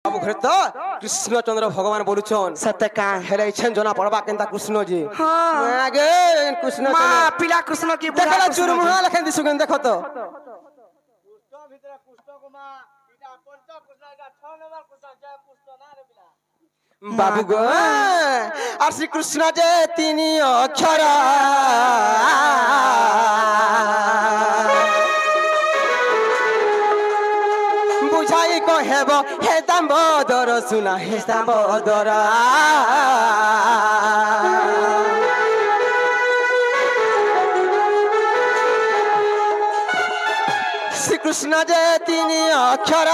बाबू घर तो कृष्णचंद्र भगवान बोलुछन सत्य का हेले छन जना पड़बा केनता कृष्ण जी हां आगे कृष्ण मां पिला कृष्ण की देखला चुरमुहा लखन दिसुगन देखो तो कृष्ण भीतर कृष्ण को मां इटा पंच कृष्ण इटा 6 नंबर कृष्ण जय कृष्ण ना रे बिना बाबू गो और श्री कृष्ण जे तीन अक्षर बुझाई को हेबो हे दामोदर सुना हे दामोदर श्री कृष्ण जे तीन अक्षर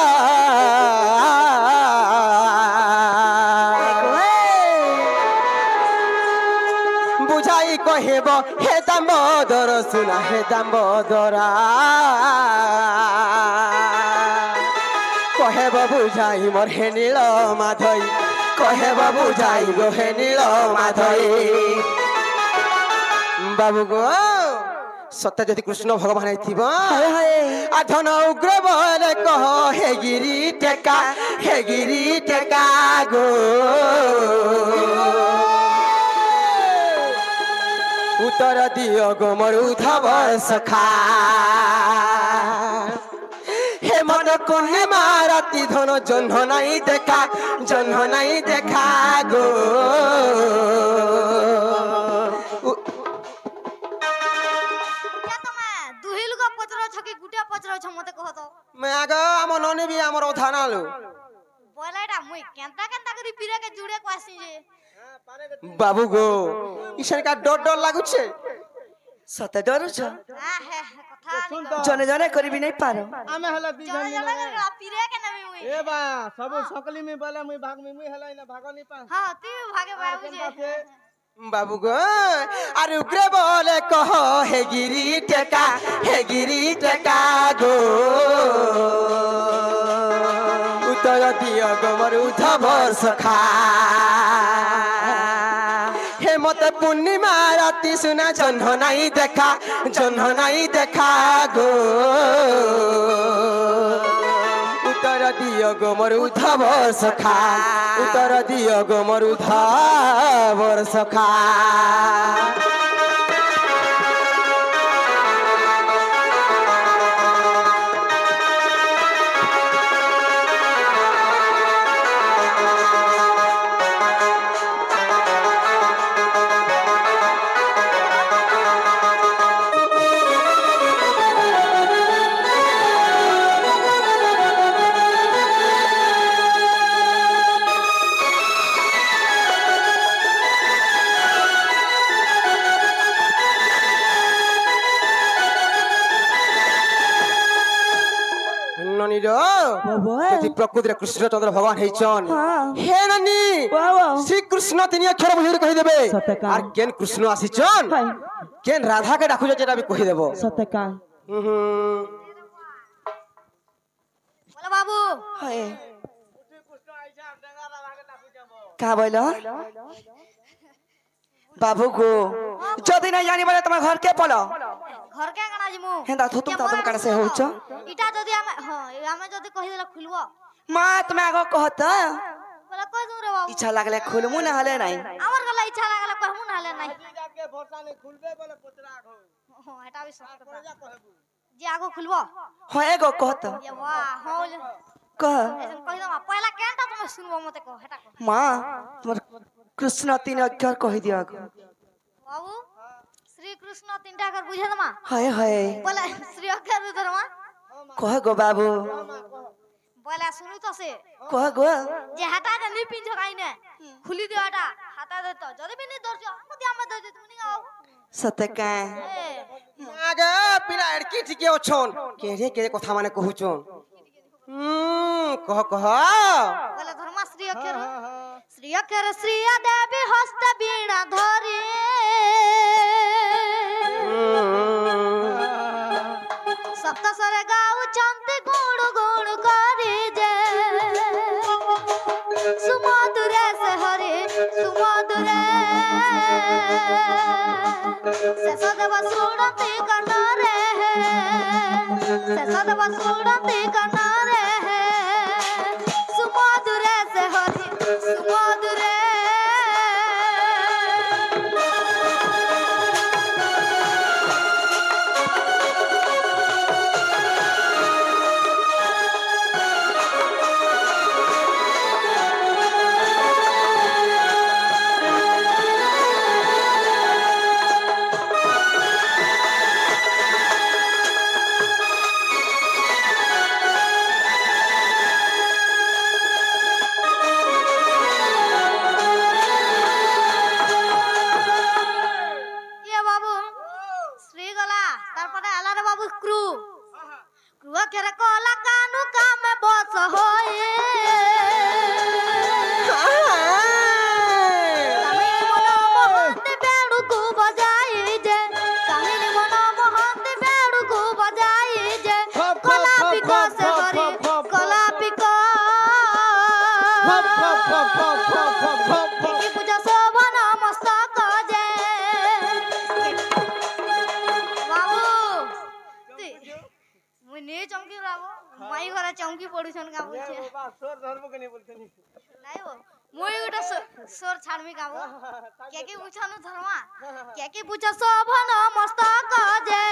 बुझाई कहेब हे दामोदर सुना हे दामोदर कहेब बुझाई मोर हे नील माधई कहेब बुझाई गो हे नील माधई बाबू गो सत्य जदि कृष्ण भगवान थीबा आधन उग्र बोले कह हे गिरी टेका गो उत्तर दियो गो मरुधव सखा हे मन कोने मारती धन जन्ह नहीं देखा गो मैं आगे आम नने भी आमर थाना लो बोलाटा मुई केंता केंता करी पीरे के जुड़े को आसी जे बाबू गो ईशन का डर लागु छे सत्य डर छ हां है कथा जने जने करी भी नहीं पारो आमे हला दी जने जन जने पीरे के नबी मुई ए बा सब सकली में बोला मुई भाग में मुई हला ना भाग नहीं पा हां तू भागे बाबू जे बाबू गो अरे उग्रे बोले कह हे गिरी टेका गो उत्तर दियो गो मरुधव सखा हे मत पूर्णिमा राति सुना जन्ह नहीं देखा गो उत्तर दियो गो मरुधव सखा उत्तर दियो गो मरुधव सखा प्रकृति कृष्णचंद्र भगवान हे नानी श्री कृष्ण तीन अक्षर बुझे कहि देबे आर केन कृष्ण आसीचन केन राधा के डाकु जेटा भी कहि देबो सत्य का बोला बाबू हाय कृष्ण आइजा डेंगा राधा के डाकू जाबो का बोलो बाबू को जदी नहीं जानी बोले तुम घर के पलो घर के गना जिमु हेंदा थु तुम कने से होछ इटा जदी हमें जदी कहि देला खुलबो मां तुम आगो कहत बोला कोइ दूर बाबू इच्छा लागले खुलमु ना हले नहीं हमर गला इच्छा लागला कहमु ना हले नहीं जाके भोरसा ने खुलबे बोले पतरा घो हां एटा भी सच कोजा कथा कहबू जे आगो खुलबो हो एगो कहत ये वाह हां कह ऐसन कहि दमा पहला केनटा तुम सुनबो मते को हेटा को मां तुम कृष्ण तीन अक्षर कहि दिया बाबू श्री कृष्ण तीनटा कर बुझे दमा हाय हाय बोला श्री अक्षर दरमा कह गो बाबू बोला सुनु तो से कह गो जे हटा दे नी पिन झकाई ने खुली दे हटा हटा दे तो जदी भी नी दर्ज मते हम दे तुम नी आओ सत्य का आगे पिला एड़की ठीके ओछन केरे कथा माने कहूचन कह बोले धर्मा श्री अक्षर श्री देवी हस्त बीणा धरी सप्त सरे गाऊ चंते गुण करी जे सुमधुरे से हरे सुमधुरे से सदव सुड़ती कनारे से सदव सुड़ती कनारे सुमधुरे ফপ ফপ ফপ ফপ ফপ ফপ ফপ ফপ কি পূজা শোভন মস্তক যে বাবু মুই নে চমকি বাবু মাই ঘরে চমকি পড়ুছন কা বলছে বাবা সোর ধরবো কেনে বলছেন নাই ও মুই ওটা সোর ছাড়মি কাবো কে কি বুঝানো ধর্মা কে কি বুঝা শোভন মস্তক যে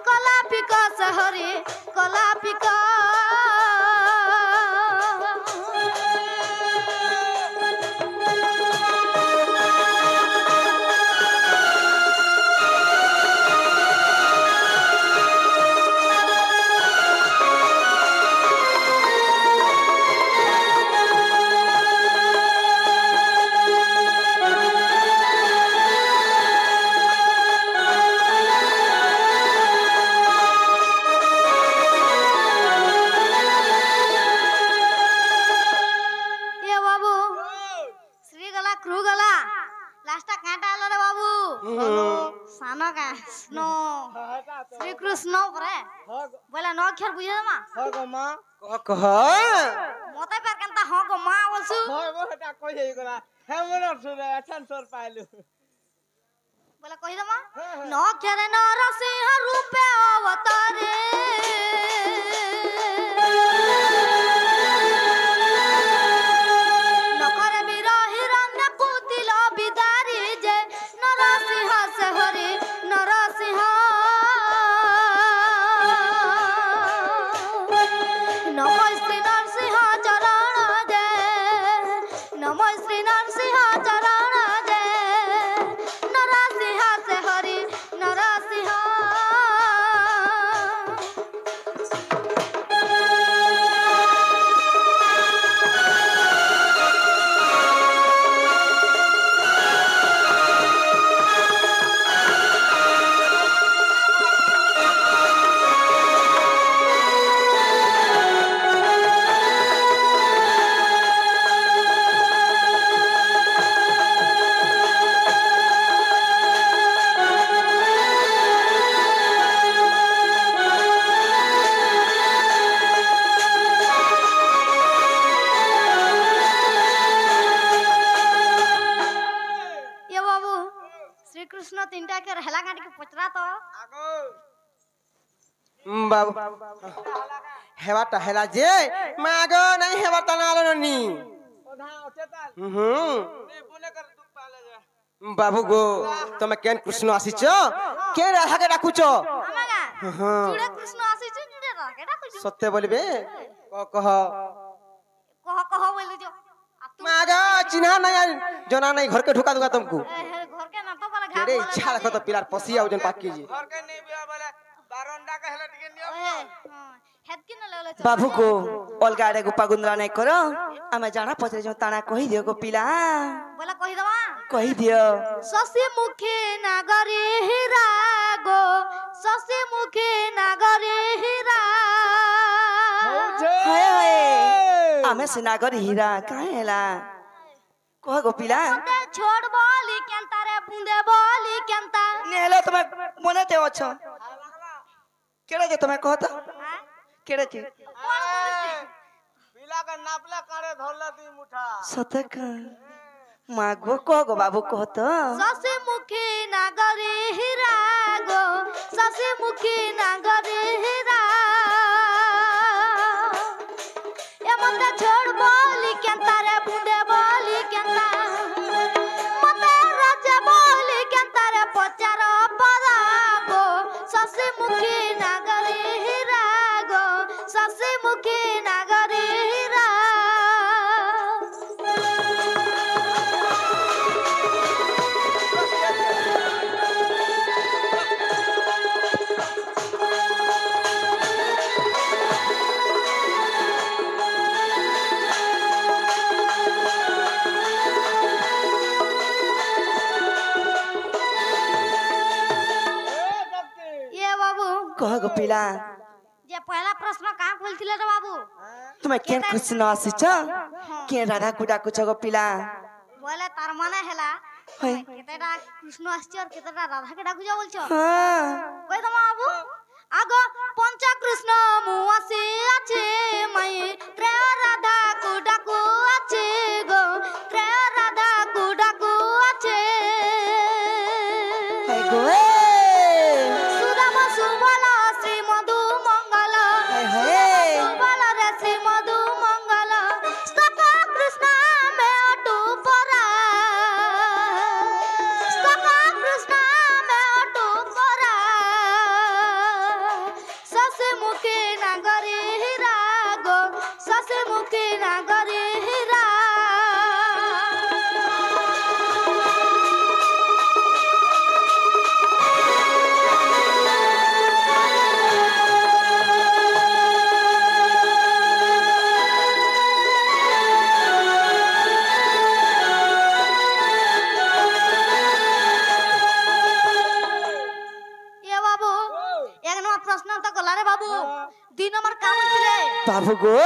কলা পিকা শহরে কলা পিকা শ্রীকৃষ্ণ পরে বলে ন অক্ষর বুঝে মা হগো মা কহ মতে পার কেনতা হ গো মা বলছু হগো এটা কই যাই গলা হে মনর সুরে আছান সর পাইলু বলে কই দমা ন অক্ষরে নরসিংহ রূপে অবতারে নকরে বিরহি রঙ্গ কুতিল বিদারি যে নরসিংহ শহরে নরসিংহ নম শ্রী নরসিংহ চরণ যে নম শ্রী নরসিংহ চরণ যে নরসিংহ সে হরি নরসিংহ শ্রীকৃষ্ণ তিনটা কে হেলা কাটি পচরা তো আগো বাবু হেবাটা হেলা যে মাগ নাই হেবাটা না আলনি ওধা ওচেতাল নে বলে কর দুঃখ পালে যা বাবু গো তুমি কেন কৃষ্ণ আসিছ কে রাধাকে ডাকুছ আমাগা হ্যাঁ। জুড়ে কৃষ্ণ আসিছে জুড়ে রাখে ডাকুছ সত্য বলবে কহ কহ কহ বলি जो মাগ চিহ্না নাই আর জনা নাই ঘরকে ঢুকা দুগা তুমকু घर के ना तो पर घाट কেড়ে ইচ্ছা রাখো তো পিলার পসি আউজন পাকি জি ঘর কে নেই বিয়া বলে বারন্ডা কে হেলা টিকে নিও हेद की ना लेले बाबू को अलगा आड़े गुप्पा गुंदरा नहीं करो आमे जाना पचरे जो ताना कही दियो को पिला बोला कहि दवा कही दियो शशि मुखी नागरी हीरा गो शशि मुखी नागरी हीरा हाय हाय आमे से नागर हीरा काहेला कह गो पिला ते छोड़ बोली केंता रे बूंदे बोली केंता नेलो तुम मने ते अछो केड़े जे तुम कहत केड़े जे पिला का नापला करे धरला दी मुठा सतक मागो कह गो बाबू कहत शशि मुखी नागरी हीरा गो शशि मुखी नागरी हीरा ए मते छोड़ बोली केंता रे बूंदे बोली केंता मते राजा बोली केंता रे पचार परा गो शशि मुखी नागरी हीरा गो शशि मुखी नागरी हीरा ये बाबू कह गो पिला जे पहला प्रश्न का बोलथिले रे बाबू तुम केन कृष्ण आसीच के राधा कुडा कुछ गो पिला बोले तार माने हेला हाय केतेटा कृष्ण आछी और केतेटा राधा के डाकू जा बोलछ हां কই দমা বাবু আগো পঞ্চ কৃষ্ণ মু আসি আছে মাই ত্রে রাধা কু ডাকু बाबू गो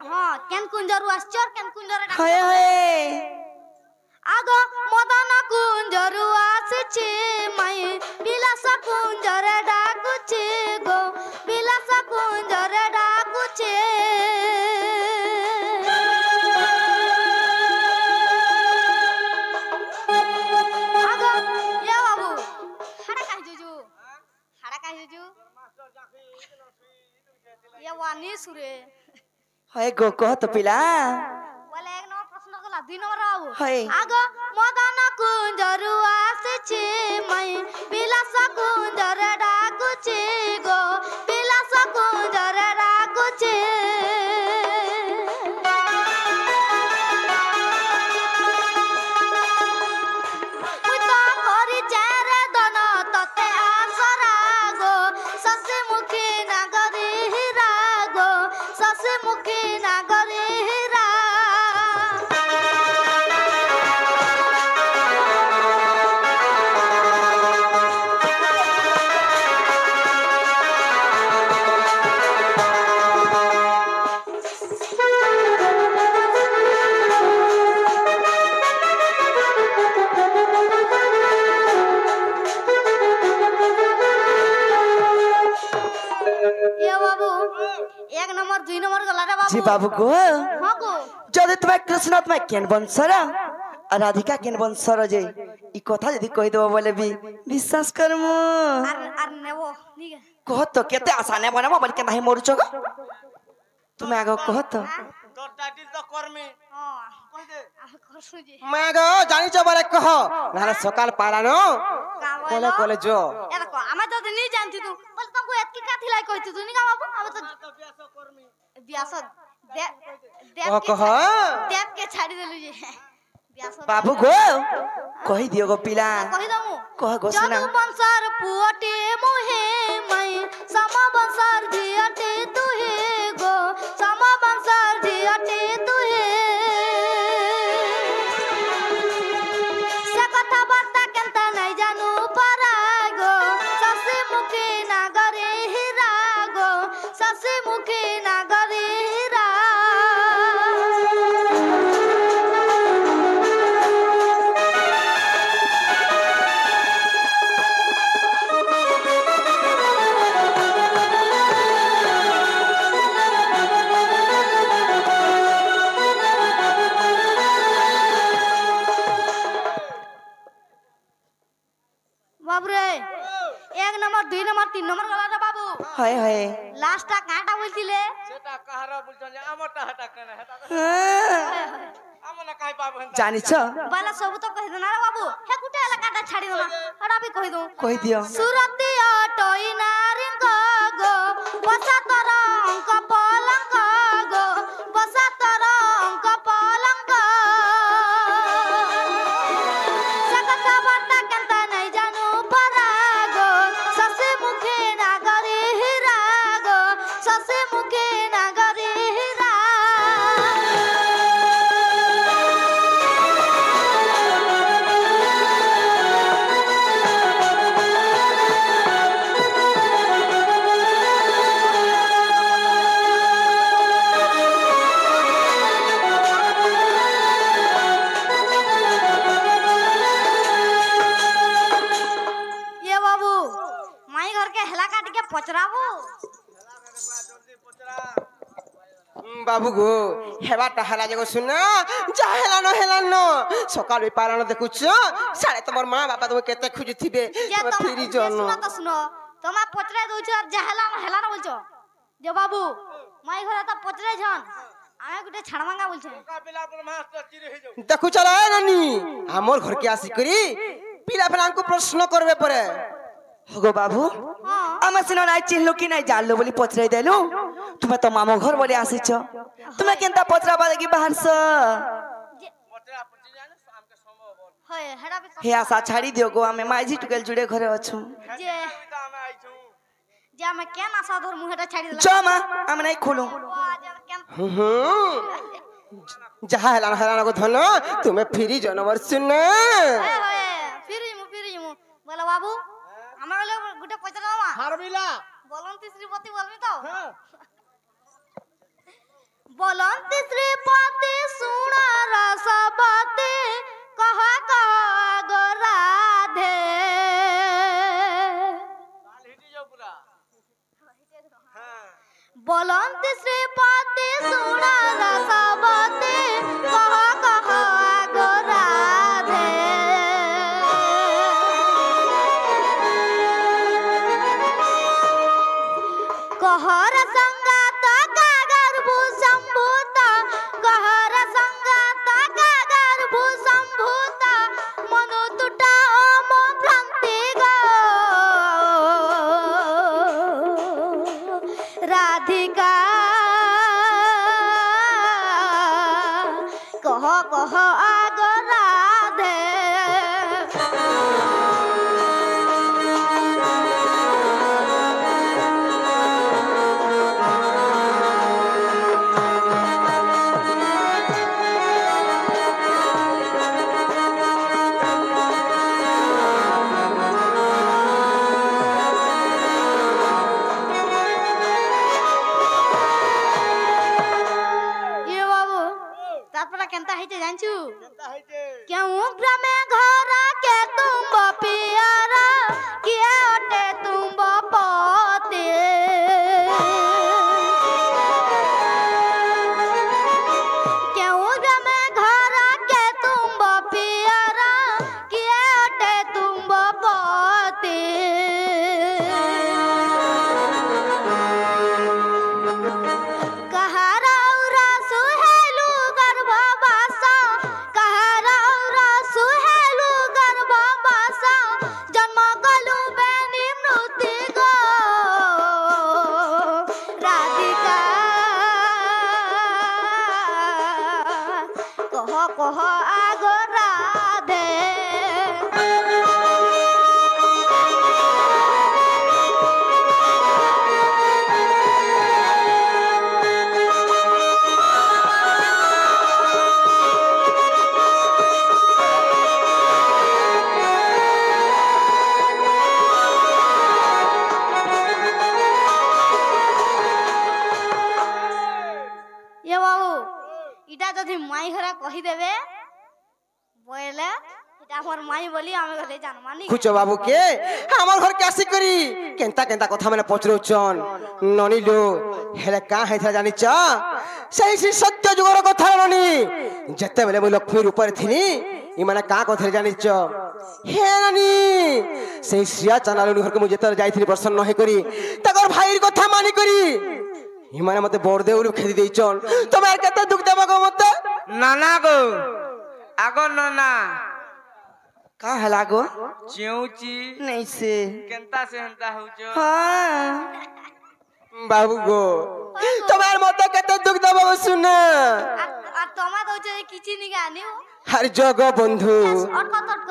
हाँ केन कुंजरू आश्चर केन कुंजर हाय हाय आगो मदन कुंजरू आसछि माई बिलास कुंजर डाकुछि गो बिलास कुंजर डाकुछि आगो ये बाबू हाड़ा काहे जुजू ये वानी सुरे हाय गो कह तो पिला बोले एक नंबर प्रश्न गला 2 नंबर बाबू हाय आगो मदन कुंजरू आसछि मई बिलास कुंजर डाकुछि गो बिलास कुंजर डाकुछि मुता करि चारे दन तते आसरा गो ससे मुखी नागरी हीरा गो ससे मुखी नागरी हीरा ये बाबू 1 नंबर 2 नंबर गला रे बाबू जी बाबू गो हां गो যদি তোমার কৃষ্ণ তোমার কেন বংশর আর রাধিকা কেন বংশর যে এই কথা যদি কই দেব বলে বি বিশ্বাস করমু আর নেবো নিগে কহ তো কেতে আশা নে বনাবো বল কে নাই মরুছ গো তুমি আগে কহ তো তোর টাইটেল তো কর্মী हां কই দে করছু জি মা গো জানিছ বলে কহ নাহলে সকাল পালানো কোলে কোলে যো এ দেখো আমি তো নি জানতি তু বল তোকে এতকি কাথি লাই কইতি তু নি কা বাবু আমি তো তো বিয়াস কর্মী বিয়াস দেখ কহ দেখ কে ছাড়ি দেলু যে বিয়াস বাবু গো কই দিও গো পিলা কই দমু কহ গো যদু সিনা বংশর পুয়টে মুহে মাই সম বংশর ঝিয়টে তুহে গো সম বংশর ঝিয়টে তুহে সে কথা বার্তা কেনতা নাই জানু পারা গো সসি মুখে নাগরে হীরা গো সসি মুখে নাগরে হীরা বাবুরে 1 নম্বর 2 নম্বর 3 নম্বর গলা রে বাবু হায় হায় লাস্টটা কাটা বলছিলে সেটা কাহারা বলছন যে আমারটা হাটা কেন হাটা আমনা কাই পাবো জানিছ বালা সব তো কই দেনা রে বাবু হে গুটা এলাকাটা ছাড়ি দেনা আড়া বি কই দউ কই দিও সুরতি অটই নারিঙ্গ গো বসা তর অঙ্ক পলঙ্ক গো বসা তর অঙ্ক পলঙ্ক সকতা বার্তা কেনতা নাই জানু পারা গো সসে মুখে নাগরি হীরা গো সসে মুখে নাগরি হীরা ये बाबू माई घर के हेला काट के पचराबू বাবু গো হেবাটা হেলা যাগো শুন যা হেলানো সকাল ওই পালানো দেখুছ সাড়ে তোমার মা বাবা তুমি কেতে খুঁজুথিবে যে তুমি তোমরা ফিরি জন শুনো তো শুনো তোমা পচরে দউছ আর যা হেলা হেলা না বলছো যে বাবু মাই ঘরে তো পচরে জন আমি গুটে ছাড়মাঙ্গা বলছে কা পিলা পর মাস্টার চিরে হই যাও দেখুছ রে নানি আমর ঘরকে আসি করি পিলা ফেলাঙ্কু প্রশ্ন করবে পরে গো বাবু হ্যাঁ আমার সিনা নাই চিনলো কি নাই জানলো বলি পচরাই দেলু তুমি তো মামো ঘর বলে আসিছ তুমি কেনতা পচরাবা লাগি বাহারছ পটরা পটি জানো আমকে সম্ভব বল হয় হেডা বি হে আশা ছাড়ি দিও গো আমি মাইজি টুকেল জুড়ে ঘরে অছু যে তো আমি আইছু যে আমি কেন আশা ধর মুহেটা ছাড়ি দিলাম চ মা আমি নাই খুলু যে কেন যাহা হেলানো গো ধন তুমি ফিরি জনবর শুন ফিরিমু বলে বাবু আমার গুটে পচরা মা হারবিলা বলন্তি শ্রীপতি বলবি তো হ্যাঁ बोलंती श्रीपति सुण रसवती कह गो राधे बोलंती श्रीपति सुण रसवती कह गो राधे कहर संगत गर्भु संभूत कहर संगत गर्भु संभूत मनु तुटा ओम भ्रांति गो राधिका कह आग राधे केंता है जानचू क्यों भ्रमे घर के तुम पियारा किए ओटे तुम पति क्यों भ्रमे घर के तुम पियारा किए ओटे तुम पति कह आग राधे ये बाबू इटा जदि माई घरा कही देबे बोले इटा हमर माई बोली आमे गले जानमानी कुछ बाबू के हमर घर के आसी करी केंता केंता कथा माने पचरोचन ननी लो हेले का हैथा जानि छ सही से सत्य जुगर कथा ननी जते बेले मु लक्ष्मी रूप रे थिनी इ माने का कथा जानि छ हे ननी सही श्रिया चनाल घर के मु जते जाइथिनी प्रसन्न हे करी तकर भाईर कथा मानी करी इ माने मते बरदेउल खेदी देइचन तमे केते दुख देबा गो मते नाना गो आगो नाना का हला गो चिउची नहीं से केंता से हंता होचो हाँ बाबू गो तुम्हार मते केते दुख देबा गो सुन आ तमा दोचे किछि नि गानी हर जगह बंधु अटक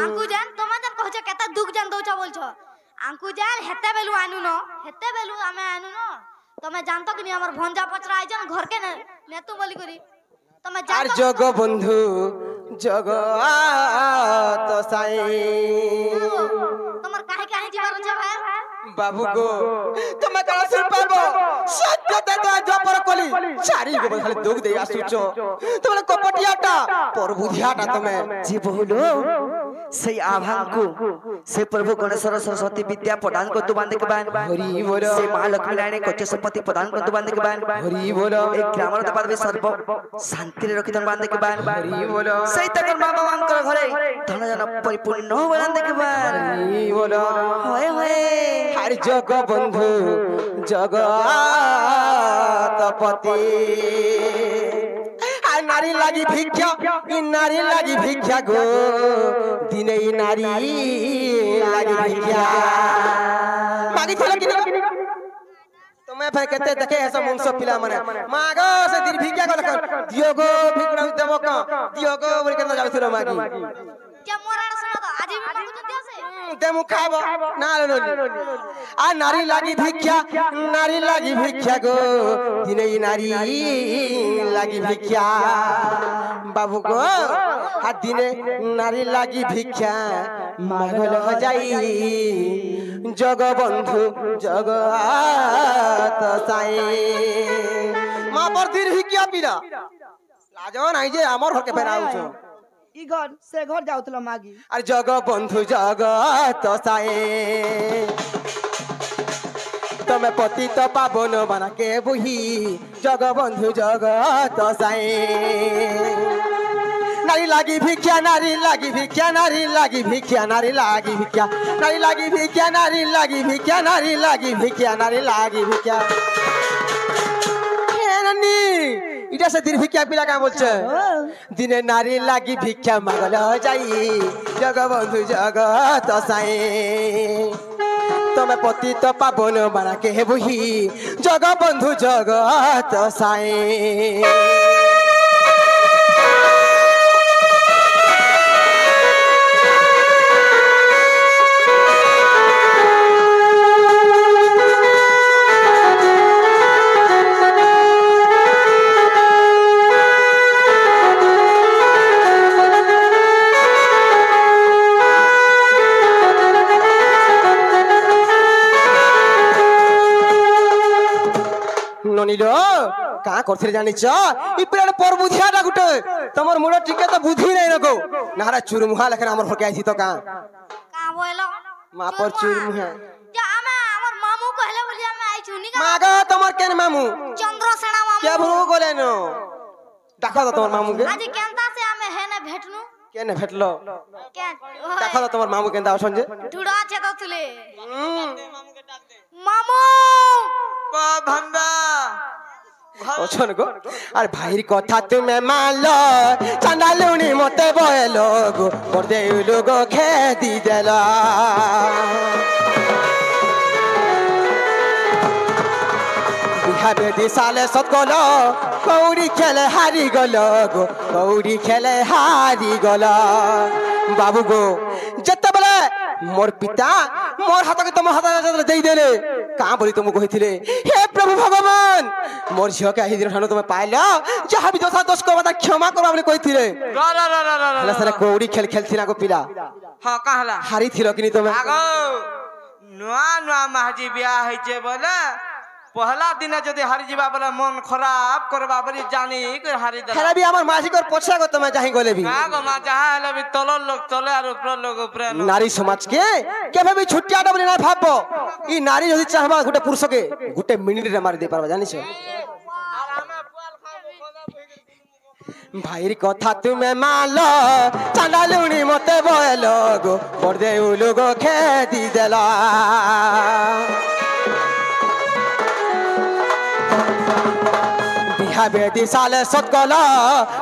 आंकु जान तमा जान कहछ केता दुख जान दोचा बोलछ आंकु जान हेते बेलु आनु न हेते बेलु आमे आनु न तमे जानतो कि नि हमर भंजा पचरा आइजन घर के नेतु बोली करी तमे हर जानतो जगह बंधु जगत साई तमर काहे काहे जीवार छ भाई बाबू गो तुम्हें कला सुन पाबो सत्य ते तो जपर कोली चारी गो खाली दुख दे आसुचो तुमने कपटियाटा पर बुधियाटा तमे जी बहुलो से आभांकु से प्रभु गणेश्वर सरस्वती विद्या प्रदान को तु बांधे के बान हरि बोल से महालक्ष्मी रानी कच्चे संपत्ति प्रदान को तु बांधे के बान हरि बोल एक ग्रामर दपाद भी सर्व शांति रे रखितन बांधे के बान हरि बोल सही तकर मां बाबांकर घरे धन जन परिपूर्ण हो बांधे के बान हरि बोल होए होए हर जगह बंधु जगतपति आ नारी लागी भिक्षा इ नारी लागी भिक्षा गो दिने इ नारी लागी भिक्षा मागी थला कि तुम्हें भाई कहते देखे ऐसा मुंसो पिला मने मागो से दिन भिक्षा को लखन दियो गो भिक्षा देबो का दियो गो बोल के जाउ थरो मागी क्या मोराना सुना तो आज भी मागु जति आसे ते मु खाबो ना लो आ नारी लागी भिक्षा गो दिने इ नारी लागी भिक्षा बाबू गो आ दिने नारी लागी भिक्षा मागल जग बंधु जगत साई মা পর দিন ভিকিয়া পিলা লাজ নাই যে আমার হকে বেনাউছ ই ঘর সে ঘর যাউতল মাগি আর জগবন্ধু জগত সায়ে তুমি পতিত পাবন বানাকে বুহি জগবন্ধু জগত সায়ে নারী লাগি ভিক্ষা নারী লাগি ভিক্ষা নারী লাগি ভিক্ষা নারী লাগি ভিক্ষা নারী লাগি ভিক্ষা নারী লাগি ভিক্ষা নারী লাগি ভিক্ষা নারী লাগি ভিক্ষা এটা সে দিন ভিক্ষা পিলা কা বলছে দিনে নারী লাগি ভিক্ষা মাগল যাই জগবন্ধু জগত সাই তুমি পতিত পাবন বানাকে বুহি জগবন্ধু জগত সাই का करथिले जानिछ इ पिलाड पर बुधियाटा गुटे तमर मुड टिके त बुद्धि नै नको नारा चुरमुहा लेखन हमर होके आइछि त का बोलो मा पर चुरमुहा जे आमे हमर मामू कहले बोली आमे आइछु नी का मागा तमर केन मामू चंद्रसेना मामू के भरू गोले न देखा त तमर मामू के आज केनता से आमे हेने भेटनु केने भेटलो के देखा त तमर मामू केनता असन जे धुड़ा छे तो थले मामू को भंडा ओछन को अरे भाईर कथा तुमे मानलो चंदालुनी मते बयलो गो परदे लोगो खेती देला बिहाबे दिसाले सतगलो कौड़ी खेले हारी गलो गो कौड़ी खेले हारी गलो बाबू गो जत्ते बेले मोर पिता मोर हाथ के तुम हाथ दे देले का बोली तुम कहिथिले हे प्रभु भगवान मोर झियो के हिदिन ठानो तुम पाइलो जहा भी दोसा दोष को बता क्षमा करबा बोली कहिथिले हला सारा कौड़ी खेल खेलथिना को पिला हां कहला हारी थिलो किनी तुम आगो नुआ नुआ महाजी बिया हैचे बोले पहला दिन जदि हारी जीवा बोले मन खराब करबा बोली जानी के हारी दला हेला भी हमर मासी कर पोछा को तुम जाहि गोले भी का गो मा जहा हेले भी तलर लोग तले और ऊपर लोग ऊपर नारी समाज के केबे भी छुट्टियाटा बोली ना भाबो ई नारी जदि चाहबा गुटे पुरुष के गुटे मिनिट रे मार दे पारबा जानिछ भाईर कथा तुमे मानलो चंदालुनी मते बयलो गो परदे लोगो खेती देला बिहाबे दिसाले सतगलो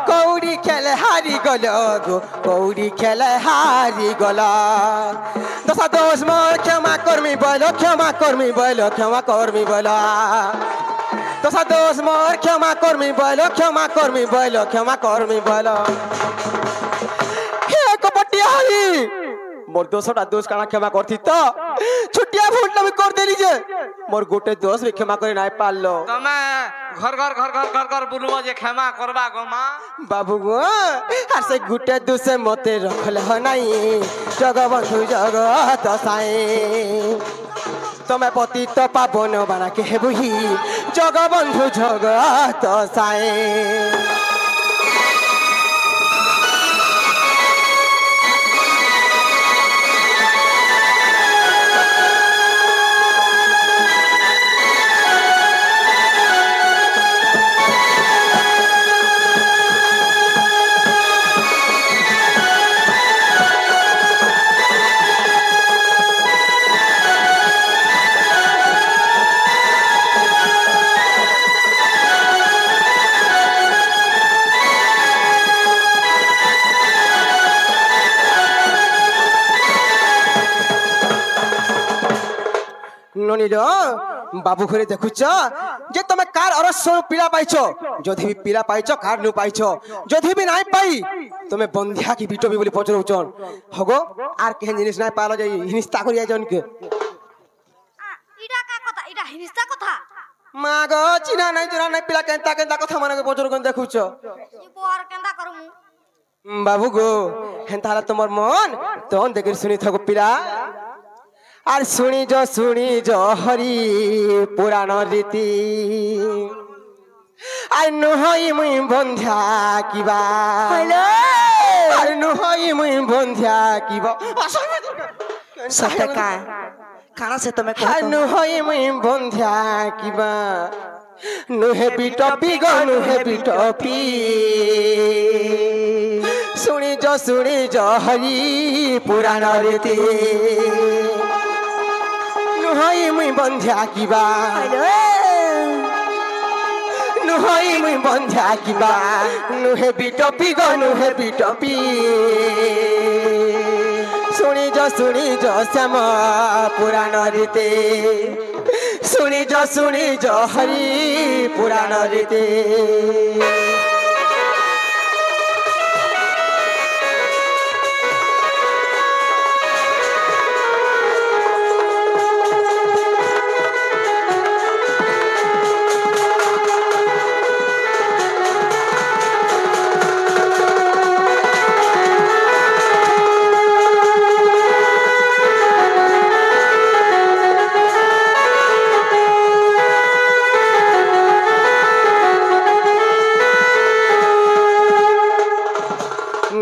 कौड़ी खेले हारी गलो गो कौड़ी खेले हारी गलो दशा दोष मोर क्षमा कर्मी बोलो क्षमा कर्मी बोलो क्षमा कर्मी बोलो दशा दोष मोर क्षमा कर्मी बोलो क्षमा कर्मी बोलो क्षमा कर्मी बोलो हे कपटिया हरी मोर दोषटा दोष काना क्षमा करथि तो छुट्टिया भूल न कर देली जे मोर गोटे दोष भी क्षमा करे नाय पालो तमे घर घर घर घर घर घर बुलवा जे क्षमा करबा गो मां बाबू गो हर से गुटे दुसे मते रखले ह नाही जगबंधु जगत साई तमे पतित पावन बना के हेबुही जगबंधु जगत साई ननीलो बाबू घरे देखुच जे तमे कार अरस्य पीला पाइछो जदि भी पीला पाइछो कार नु पाइछो जदि भी नाइ पाई तमे बंधिया की बिटो भी बोली पचरउचन हगो आर केहन जिनिस नाइ पालो जाई हिनिस्ता करिया जन के इडा का कथा इडा हिनिस्ता कथा मागो चिना नाइ जरा नाइ पीला केनता केनता कथा माने के पचर कोन देखुच ई पोर केंदा करमु बाबू गो हेंताला तमर मन तोन देखि सुनी थको पीला আর শুনি জ হরি পুরাণ রীতি আর নহই মুই বন্ধ্যা কিবা আর নহই মুই বন্ধ্যা কিবা सत्य का खाना से तुम्हें कहो আর तो। নহই মুই বন্ধ্যা কিবা নুহে বিটপি গো নুহে বিটপি শুনি য হরি পুরাণ রেতে নুহই মুই বন্ধ্যা কিবা নুহই মুই বন্ধ্যা কিবা নুহে বিটপি গো নুহে বিটপি শুনি য শ্যাম পুরাণ রেতে শুনি য হরি পুরাণ রেতে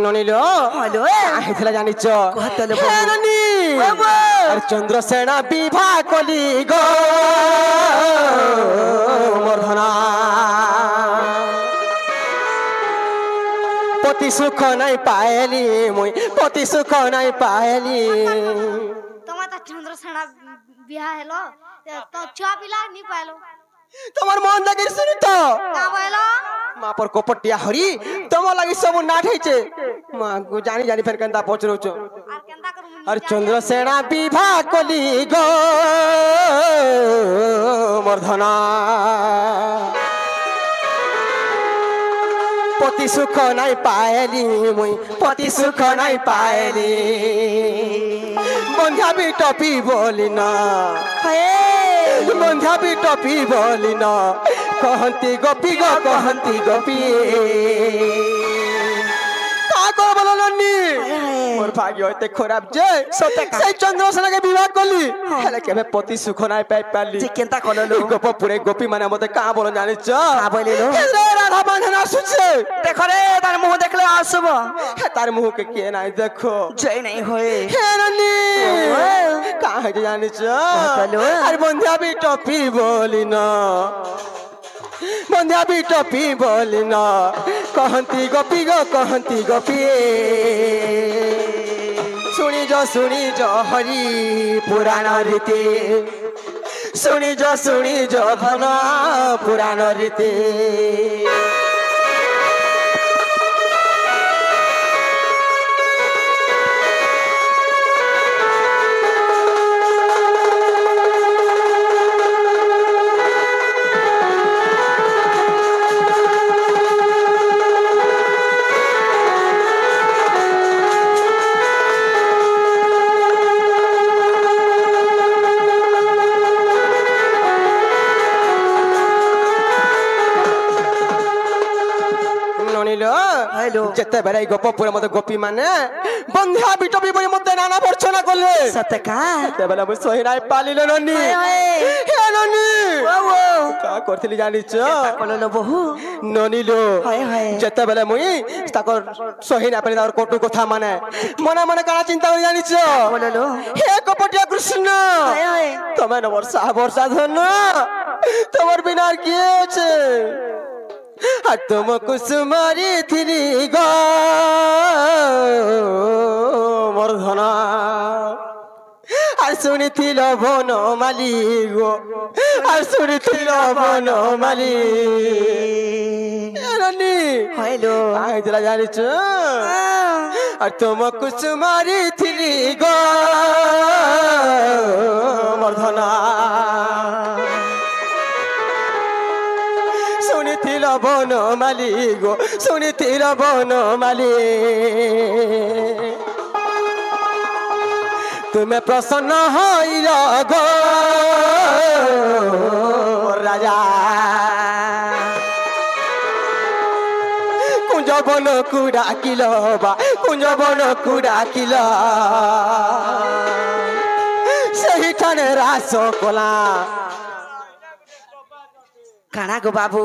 ননিলো হ্যালো আহিଥିଲା জানিছ কহতলে হে ননি আর চন্দ্রসেনা বিভা কলি গো মর্ধনা পতি সুখ নাই পাইলি মুই পতি সুখ নাই পাইলি তোমার তো চন্দ্রসেনা বিয়া হেলো তো ছুয়া পিলা নি পাইলো তোমার মন লাগি শুনি তো কা পাইলো মা পর কপটিয়া হরি তোমার লাগি সব নাট হইছে মা গো জানি ফের কেনতা পচরুছ আর কেনতা করু আর চন্দ্রসেনা বিভা কলি গো মর্ধনা পতি সুখ নাই পাইলি মুই পতি সুখ নাই পাইলি বন্ধা বি টপি বলি না বন্ধা বি টপি বলি না কহন্তি গোপী গো কহন্তি গোপী কাকো বলো নন্নি মোর ভাগ্য হইতে খারাপ যে সেই চন্দ্রসেনাকে বিবাহ করলি হেলে কেবে পতি সুখ নাই পাই পারলি যে কেনতা করলো গোপপুরে গোপী মানে মতে কা বলো জানিছ কা বলিলো হেলে রাধা বাঁধন আসুছে देखो रे तार मुंह देखले आसब তার মুখকে কে নাই দেখো जय नहीं होए হে নন্নি কা হইতে জানিছ বলো। আর বন্ধা বি টপি বলি না বন্ধা বি টপি বলি না কহন্তি গোপী গো কহন্তি গোপী শুনি য হরি পুরাণ রীতি শুনি য ধন পুরাণ রীতি हेलो যেতেবেলে গোপপুরের মধ্যে গোপী মানে বন্ধা বিটপি বই মধ্যে নানা বর্চনা করলে सत्य का সেতেবেলে আমি সহি নাই পালিলে ননি হে ননি কা করছিলি জানিছ করলো বহু ননিলো হায় হায় যেতেবেলে মুই তাকর সহি না পালি তাকর কটু কথা মানে মনে মনে কানা চিন্তা করে জানিছ বললো হে কপটিয়া কৃষ্ণ হায় হায় তুমি না বর্ষা ধন্য তোমার বিনা আর কি আছে আর তুম কুসুমারি থিলি গো মর্ধনা আর শুনিছিল বন মালি গো আর শুনিছিল বন মালি हेलो আইতলা জানিছ আর তুম কুসুমারি থিলি গো মর্ধনা শুনিছিল বন মালি গো শুনিছিল বন মালি তুমি প্রসন্ন হইল গো রাজা কুঞ্জ বন কুড়া কিল বা কুঞ্জ বন কুড়া কিল সেইখানে রাস কলা काना गो बाबू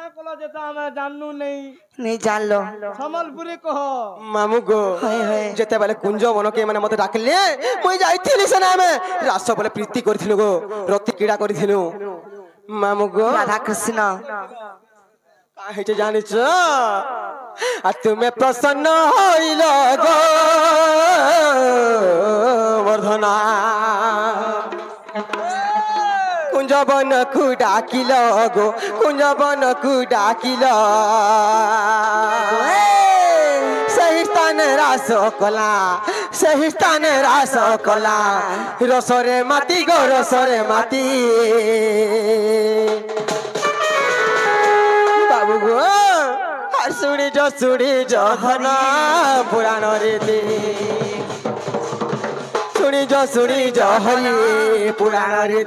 কানা কলা যেটা আমি জাননু নেই नहीं जान लो সম্বলপুরি কহ মামু গো हाय हाय যেତେବେଳେ କୁଞ୍ଜ ବନକେ ମାନେ ମତେ ଡାକିଲେ ମୁଇଁ ଯାଇଥିଲି ସେନା ଆମେ ରାସ ବୋଲେ ପ୍ରୀତି କରିଥିଲୁ ଗো ରତି କ୍ରୀଡ଼ା କରିଥିଲୁ ମାମୁ ଗো राधा कृष्ण କାଁ ହେଇছে ଜାଣିଛ আর তুমি প্রসন্ন হইল গো বর্ধনা কুঞ্জবনকু ডাকিল গো কুঞ্জবনকু ডাকিল সেই স্থানে রাস কলা সেই স্থানে রাস কলা রসরে মাতি গো রসরে মাতি বাবু গো আর শুনি ধনা পুরাণ রে শুনি হরি পুরাণ রে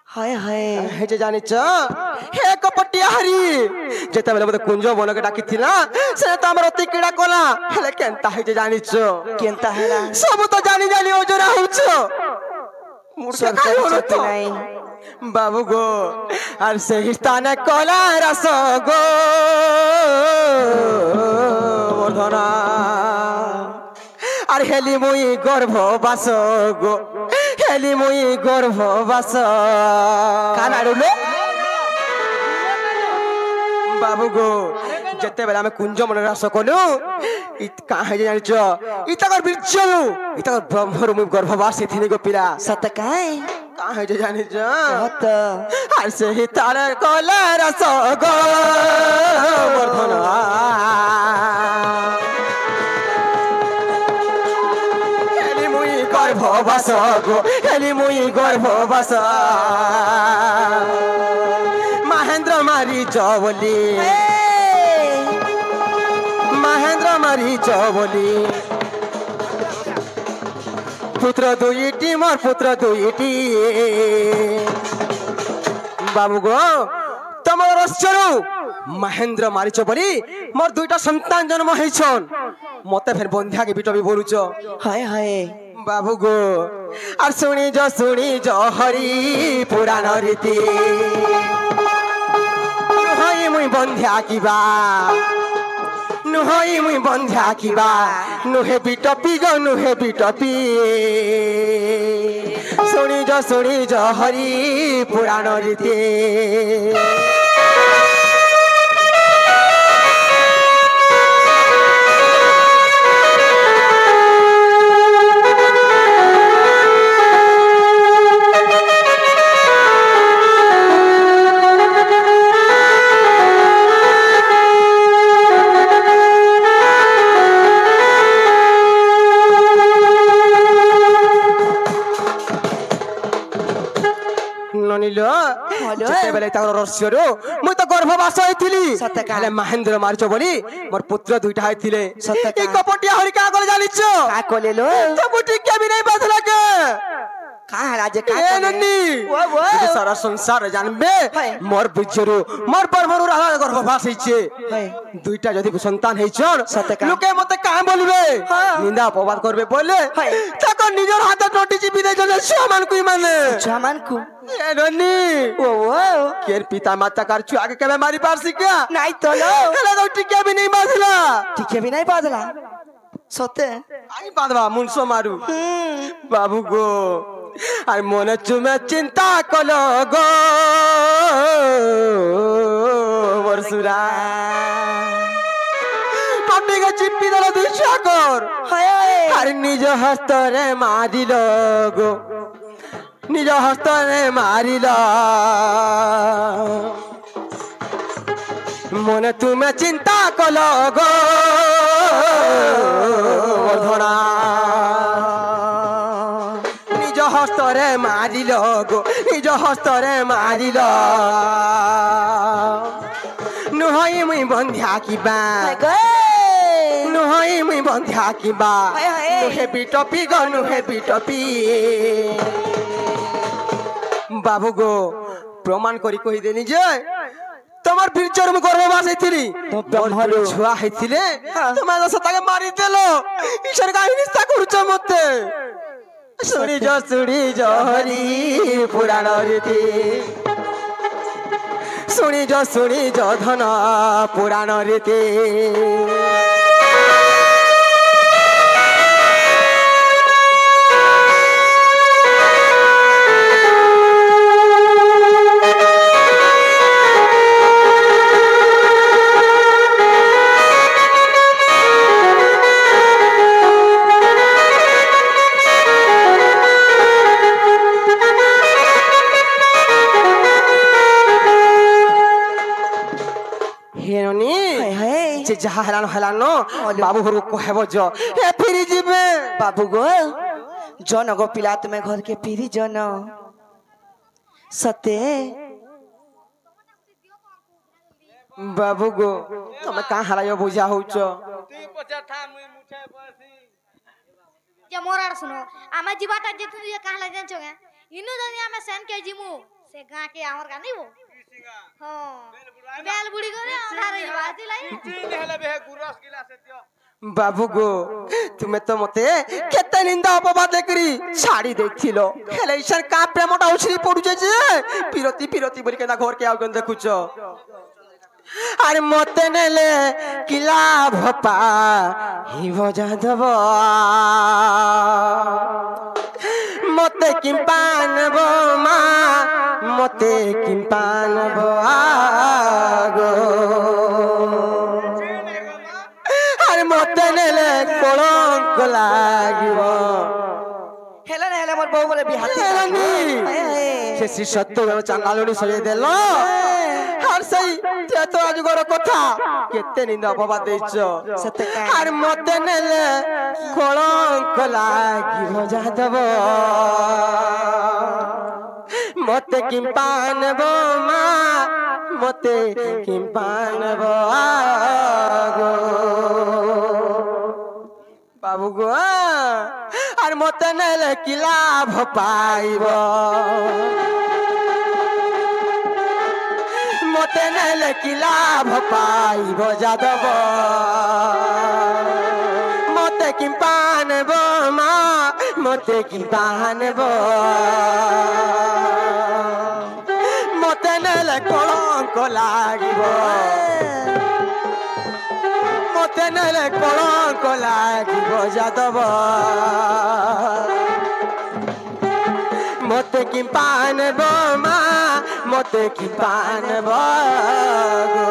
हाय हाय हे जानिच हे कपटिया हरी जेतेबेले मते कुंज बनके डाकिथिला से त हमर अति कीड़ा कोला हेले केनता हे जानिच केनता हेला सब तो जानी जानी ओजरा होछ मुर्सा काय होत नहीं बाबू गो আর সেই স্থানে কলা রস গো বর্ধনা আর হেলি মুই গর্ভবাস গো হেলি মুই গর্ভবাস কানাড়ুলো বাবু গো যেতেবেলে আমি কুঞ্জ মনে রাস কলু কাহে জানিছ ইতাকর বীর্যলু ইতাকর ব্রহ্মর মুই গর্ভবাস থিনি গো পিলা सत काय কাহে জানিছ बहुत আর সেই তার কলা রস গো বর্ধনা হেলি মুই গর্ভবাস গো হেলি মুই গর্ভবাস মহেন্দ্র মারি চবলি মহেন্দ্র মারি চবলি পুত্র দুইটি মোর পুত্র দুইটি বাবু গো তোমার রস্যরু মহেন্দ্র মারিছ বলি মোর দুইটা সন্তান জন্ম হইছন মতে ফের বন্ধ্যাকে বিটবি বলুছ हाय हाय বাবু গো আর শুনি য হরি পুরাণ রীতি হই মুই বন্ধ্যা কিবা নুহই মুই বন্ধ্যা কিবা নুহে বিটপি গো নুহে বিটপি শুনি য হরি পুরাণ রীতি ননিল যেতেবেলে তার রহস্যরু মুই তো গর্ভবাস হইছিলি হেলে মহেন্দ্র মারিছ বলি মোর পুত্র দুইটা হইছিলে এই কপটিয়া হরি কা করে জানিছ का कोले लो তো বুটি কে বি নাই বাদলা কে का राजे का এ ননি সারা সংসার জানবে মোর বুঝরু মোর পরমরু রাহা গর্ভবাস হইছে দুইটা যদি সন্তান হইছন লোকে মতে কাম বলবে নিন্দা অপবাদ করবে বলে তাকে নিজের হাতে টটি চিপি দেই জলে সমান কুই মানে जमान को এ ননি ओ ओ কের পিতা মাতা কার ছুয়াকে কেবে মারি পারছি কে नहीं तो लो হেলে তো টিকে বি নাই বাজলা ठीक है भी नहीं बादला सोते আই বাদবা মুনসো মারু বাবু গো আর মনে চুমে চিন্তা কলো গো বরসুরা টটিকে চিপি দিল দুই চাকর हाय हाय আর নিজ হস্তরে মারিল গো নিজ হস্তরে মারিল মনে তুমি চিন্তা কল গো ধরা নিজ হস্তরে মারিল গো নিজ হস্তরে মারিল নুহই মুই বন্ধ্যা কিবা নুহই মুই বন্ধ্যা কিবা নুহে বিটপি গো নুহে বিটপি বাবু গো প্রমাণ করি কহিদেনি যে তোমার বীর্যর মু গর্ভবাস হইছিলি ছুয়া হইছিলে তোমার তাকে মারি দেল ঈশ্বর কাহিনী করছ মতে শুনিছ শুনিছ হরি পুরাণ রীতি শুনিছ শুনিছ ধন পুরাণ রীতি যাহা হেলান হেলান বাবু ঘর কহেব জ এ ফিরি যাবে বাবু গো জন গো পিলা তুমি ঘর কে ফিরি জন সতে বাবু গো তুমি কা হারায় বুঝা হউছ যে মোরার শুনো আমি জীবাটা যে তুমি যে কাহলা জানছো গে ইনু যদি আমি সেন কে জিমু সে গাঁ কে আমার গা নিবো হ্যাঁ বেল বুড়ি করে আধারে বাতি লাই বাবু গো তুমি তো মতে কেতে নিন্দা অপবাদ করি ছাড়ি দেখছিল হেলে ইসার কা প্রেমটা উছরি পড়ুছে যে পিরতি পিরতি বলি কেনা ঘর কে আগুন দেখুছ আর মতে নেলে কিলা ভপা হি বজা দেব মতে কিম্পানব মা মতে কিম্পানব আগো আর মতে নেলে কলঙ্ক লাগিব হেলা না হেলা মোর বউ বলে বিহাতি সে শ্রী সত্য চাঙ্গালুনি সরিয়ে দিল আর সেই তো আজগর কথা কেতে নিন্দা অপবাদ দিছ আর মতে নেলে কলঙ্ক লাগিব যাদব মতে কিম্পানব মা মতে কিম্পানব আগো বাবু গো আর মতে নেলে কি লাভ পাইব মতে নেলে কি লাভ পাইব যাদব মতে কিম্পানব মা মতে কিম্পানব মতে নেলে কলঙ্ক লাগিব মতে নেলে কলঙ্ক লাগিব যাদব মতে কিম্পানব মা মতে কিম্পানব গো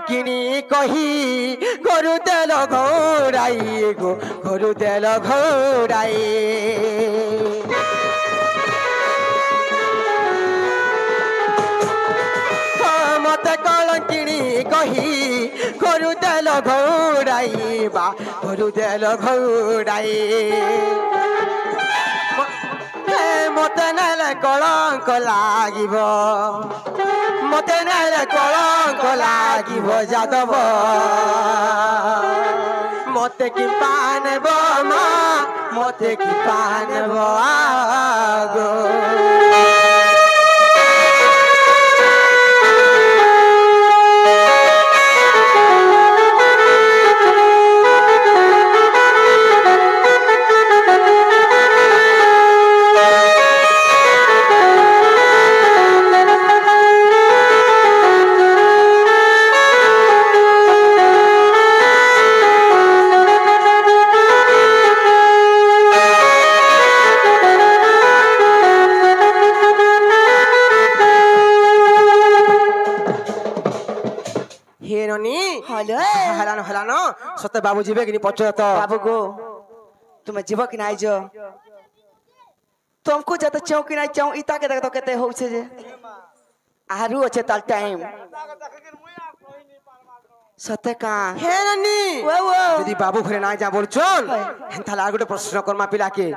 কিনি কহি গরু তেল ঘোড়াই গো গরু তেল ঘোড়াই মতে কলঙ্কিনী কহি গরু তেল ঘোড়াই বা গরু তেল ঘোড়াই মতে নেলে কলঙ্ক লাগিব মতে নেলে কলঙ্ক লাগিব যাদব মতে কি পানব মা মতে কি পানব আগো কেননি হলো হেলানো হেলানো সতে বাবু যাবে কিনি পচত बाबू गो तुम्हें जीव कि नहीं जो तुमको जब चाहो कि नहीं चाहो इता के देख तो कहते हो से जे आरू अच्छे ताल टाइम सत्य का হেননি वो যদি বাবু ঘরে না যা বলছন তাহলে আর গোটে প্রশ্ন কর্মা পিলাকে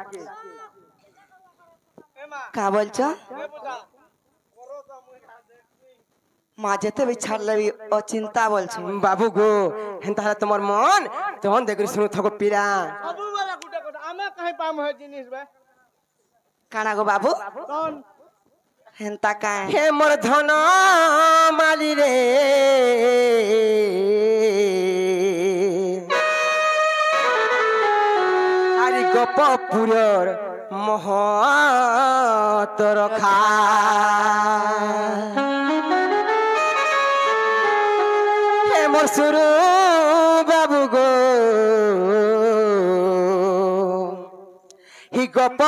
का बोल छो माँ जेते भी छाड़ लेबी ओ चिंता बोल छो বাবু গো তাহলে তোমার মন তখন দেখি শুনু থাকো পিলা ସବୁ ବେଲେ ଗୁଟେ କଥା ଆମେ କାହିଁ ପାମ ହେ ଜିନିଷ ବେ काना गो बाबू କौन हेंता का হে মোর ধন মালি রে আরে গোপপুরর মহতর খা হে মোর সুরু বাবু গো হি গোপ